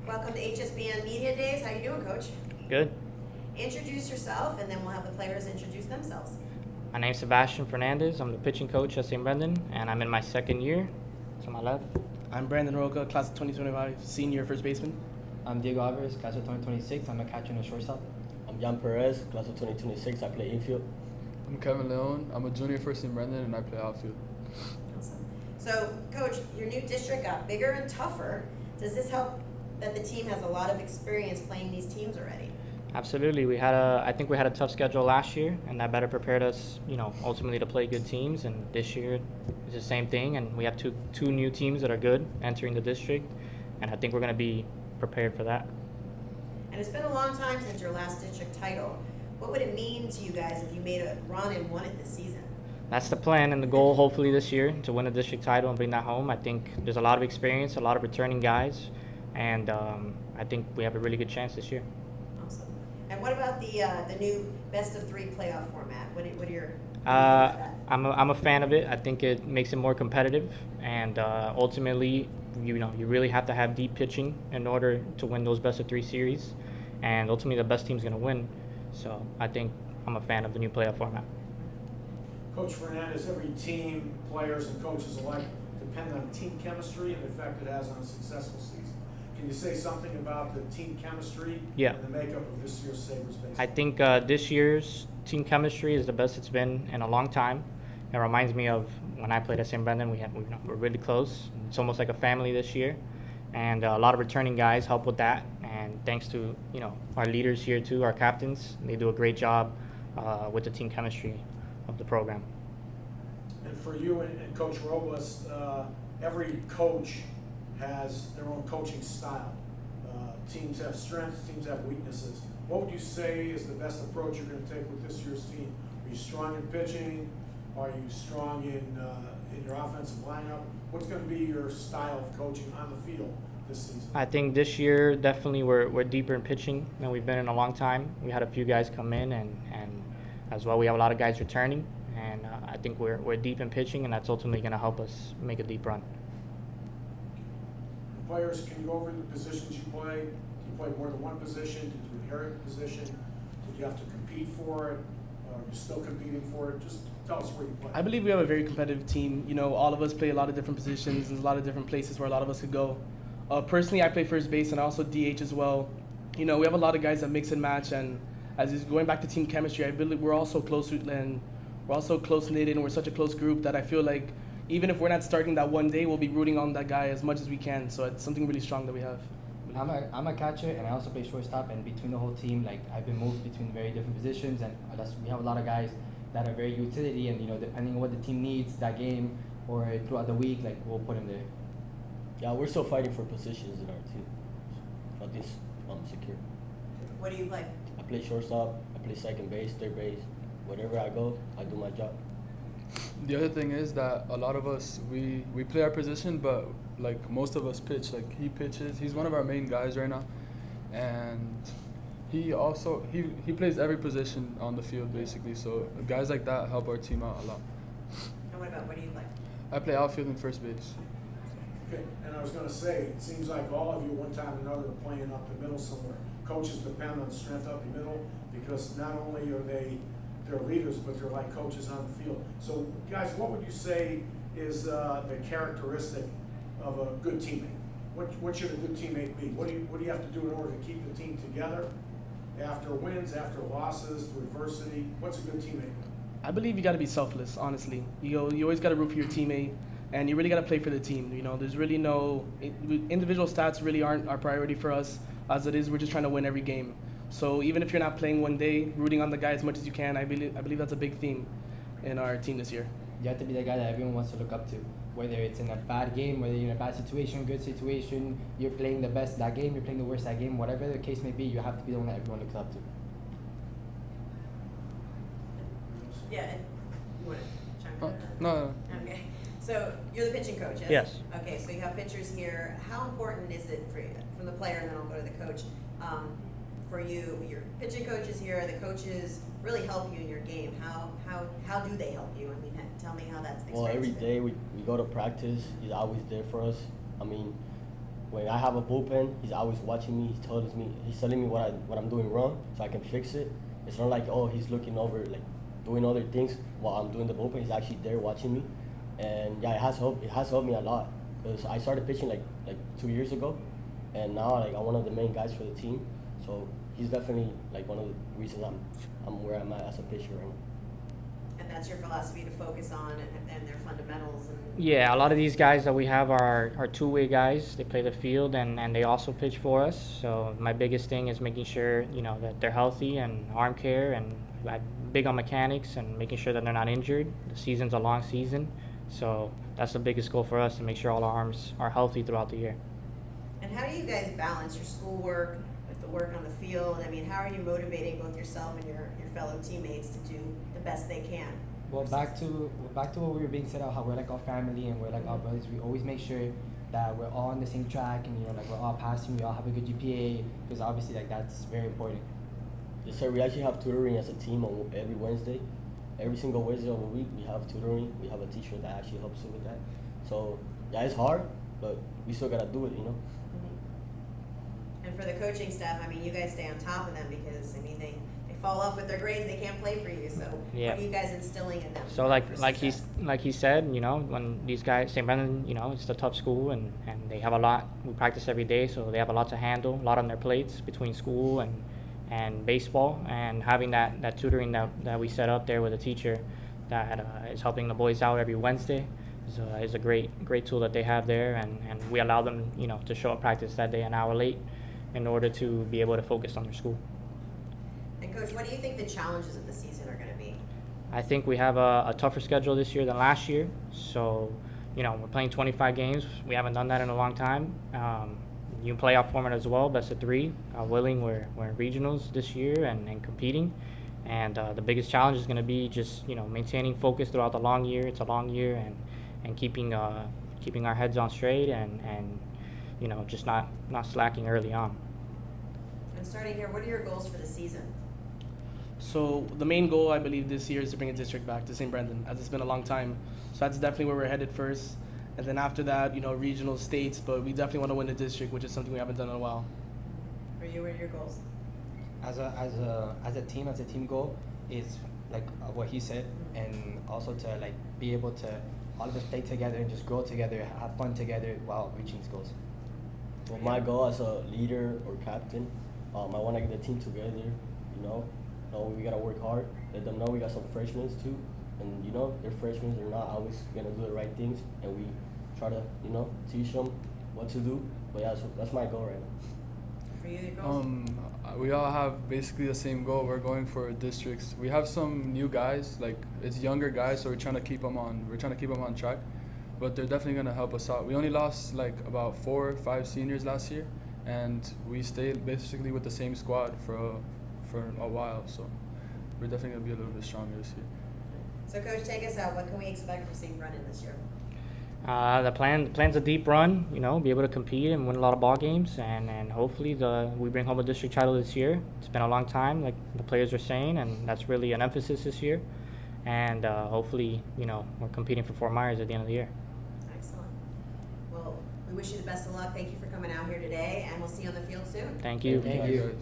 Welcome to HSBN Media Days. How you doing, Coach? Good. Introduce yourself, and then we'll have the players introduce themselves. My name's Sebastian Fernandez. I'm the pitching coach at St. Brendan, and I'm in my second year. To my left. I'm Brandon Roca, class of 2025, senior first baseman. I'm Diego Alvarez, class of 2026. I'm a catcher and a shortstop. I'm Jan Perez, class of 2026. I play infield. I'm Kevin Leon. I'm a junior for St. Brendan, and I play outfield. Awesome. So, Coach, your new district got bigger and tougher. Does this help that the team has a lot of experience playing these teams already? Absolutely. I think we had a tough schedule last year, and that better prepared us, ultimately to play good teams. And this year, it's the same thing. And we have two new teams that are good entering the district, and I think we're going to be prepared for that. And it's been a long time since your last district title. What would it mean to you guys if you made a run and won it this season? That's the plan and the goal, hopefully, this year, to win a district title and bring that home. I think there's a lot of experience, a lot of returning guys, and I think we have a really good chance this year. Awesome. And what about the new best-of-3 playoff format? What are your I'm a fan of it. I think it makes it more competitive, and ultimately, you really have to have deep pitching in order to win those best-of-3 series, and ultimately the best team's going to win. So I think I'm a fan of the new playoff format. Coach Fernandez, every team, players and coaches alike depend on team chemistry and the effect it has on a successful season. Can you say something about the team chemistry and the makeup of this year's Sabres baseball? I think this year's team chemistry is the best it's been in a long time. It reminds me of when I played at St. Brendan. We're really close. It's almost like a family this year, and a lot of returning guys help with that. And thanks to our leaders here too, our captains, they do a great job with the team chemistry of the program. And for you and Coach Robles, every coach has their own coaching style. Teams have strengths, teams have weaknesses. What would you say is the best approach you're going to take with this year's team? Are you strong in pitching? Are you strong in your offensive lineup? What's going to be your style of coaching on the field this season? I think this year definitely we're deeper in pitching than we've been in a long time. We had a few guys come in, and as well we have a lot of guys returning, and I think we're deep in pitching, and that's ultimately going to help us make a deep run. Players, can you go over the positions you play? Do you play more than one position? Did you inherit a position? Did you have to compete for it? Are you still competing for it? Just tell us where you play. I believe we have a very competitive team. All of us play a lot of different positions. There's a lot of different places where a lot of us could go. Personally, I play first base and I also DH as well. We have a lot of guys that mix and match, and as is going back to team chemistry, I believe we're also close-knit, and we're such a close group that I feel like even if we're not starting that one day, we'll be rooting on that guy as much as we can. So it's something really strong that we have. I'm a catcher, and I also play shortstop. And between the whole team, I've been moved between very different positions, and we have a lot of guys that are very utility. And depending on what the team needs that game or throughout the week, we'll put them there. Yeah, we're still fighting for positions in our team. But this secure. What do you play? I play shortstop. I play second base, third base. Wherever I go, I do my job. The other thing is that a lot of us, we play our position, but most of us pitch. He pitches. He's one of our main guys right now, and he plays every position on the field basically. So guys like that help our team out a lot. And what do you play? I play outfield and first base. Okay, and I was going to say, it seems like all of you one time or another are playing up the middle somewhere. Coaches depend on strength up the middle because not only are they're leaders, but they're like coaches on the field. So, guys, what would you say is the characteristic of a good teammate? What should a good teammate be? What do you have to do in order to keep the team together after wins, after losses, through adversity? What's a good teammate? I believe you got to be selfless, honestly. You always got to root for your teammate, and you really got to play for the team. There's really no individual stats really aren't our priority for us. As it is, we're just trying to win every game. So even if you're not playing one day, rooting on the guy as much as you can, I believe that's a big theme in our team this year. You have to be the guy that everyone wants to look up to. Whether it's in a bad game, whether you're in a bad situation, good situation, you're playing the best that game, you're playing the worst that game, whatever the case may be, you have to be the one that everyone looks up to. Yeah, you want to chime in on that? No. Okay. So you're the pitching coach, yes? Yes. Okay, so you have pitchers here. How important is it for you, from the player, and then I'll go to the coach, for you, your pitching coaches here, the coaches really help you in your game. How do they help you? I mean, tell me how that's Well, every day we go to practice. He's always there for us. I mean, when I have a bullpen, he's always watching me. He's telling me what I'm doing wrong, so I can fix it. It's not like, oh, he's looking over, like doing other things while I'm doing the bullpen. He's actually there watching me, and yeah, it has helped me a lot, because I started pitching like 2 years ago, and now like I'm one of the main guys for the team. So he's definitely like one of the reasons I'm where I'm at as a pitcher right now. And that's your philosophy to focus on and their fundamentals and. Yeah, a lot of these guys that we have are two-way guys. They play the field and they also pitch for us. So my biggest thing is making sure, that they're healthy and arm care, and I'm big on mechanics and making sure that they're not injured. The season's a long season, so that's the biggest goal for us, to make sure all our arms are healthy throughout the year. And how do you guys balance your schoolwork with the work on the field? I mean, how are you motivating both yourself and your fellow teammates to do the best they can? Well, back to what we were being said about how we're like our family and we're like our brothers. We always make sure that we're all on the same track, and like we're all passing. We all have a good GPA, because obviously like that's very important. Yes, sir. We actually have tutoring as a team on every Wednesday. Every single Wednesday of the week, we have tutoring. We have a teacher that actually helps us with that. So yeah, it's hard, but we still gotta do it, And for the coaching staff, I mean, you guys stay on top of them, because I mean they fall off with their grades, they can't play for you. So Yeah. what are you guys instilling in them? So for like success? he said, when these guys, St. Brendan, it's a tough school, and they have a lot. We practice every day, so they have a lot to handle, a lot on their plates between school and baseball, and having that tutoring that we set up there with a teacher that is helping the boys out every Wednesday is a great tool that they have there, and we allow them to show up practice that day an hour late in order to be able to focus on their school. And Coach, what do you think the challenges of the season are going to be? I think we have a tougher schedule this year than last year. So, we're playing 25 games. We haven't done that in a long time. New playoff format as well, best of three. God willing, we're in regionals this year and competing. And the biggest challenge is going to be just maintaining focus throughout the long year. It's a long year, and keeping our heads on straight and just not slacking early on. And starting here, what are your goals for the season? So the main goal, I believe, this year is to bring a district back to St. Brendan, as it's been a long time. So that's definitely where we're headed first. And then after that, regional, states, but we definitely want to win the district, which is something we haven't done in a while. For you, what are your goals? As a team goal is like what he said, and also to like be able to all of us play together and just grow together, have fun together while reaching these goals. Well, my goal as a leader or captain, I want to get the team together. We gotta work hard. Let them know we got some freshmen too, and they're freshmen. They're not always gonna do the right things, and we try to teach them what to do. But yeah, so that's my goal right now. For you, your goals? We all have basically the same goal. We're going for districts. We have some new guys, like it's younger guys, so we're trying to keep them on track. But they're definitely gonna help us out. We only lost like about 4 or 5 seniors last year, and we stayed basically with the same squad for a while. So we're definitely gonna be a little bit stronger this year. So Coach, take us out. What can we expect from St. Brendan this year? The plan's a deep run, be able to compete and win a lot of ball games, and hopefully we bring home a district title this year. It's been a long time, like the players are saying, and that's really an emphasis this year. And hopefully, we're competing for Fort Myers at the end of the year. Excellent. Well, we wish you the best of luck. Thank you for coming out here today, and we'll see you on the field soon. Thank you. Thank you.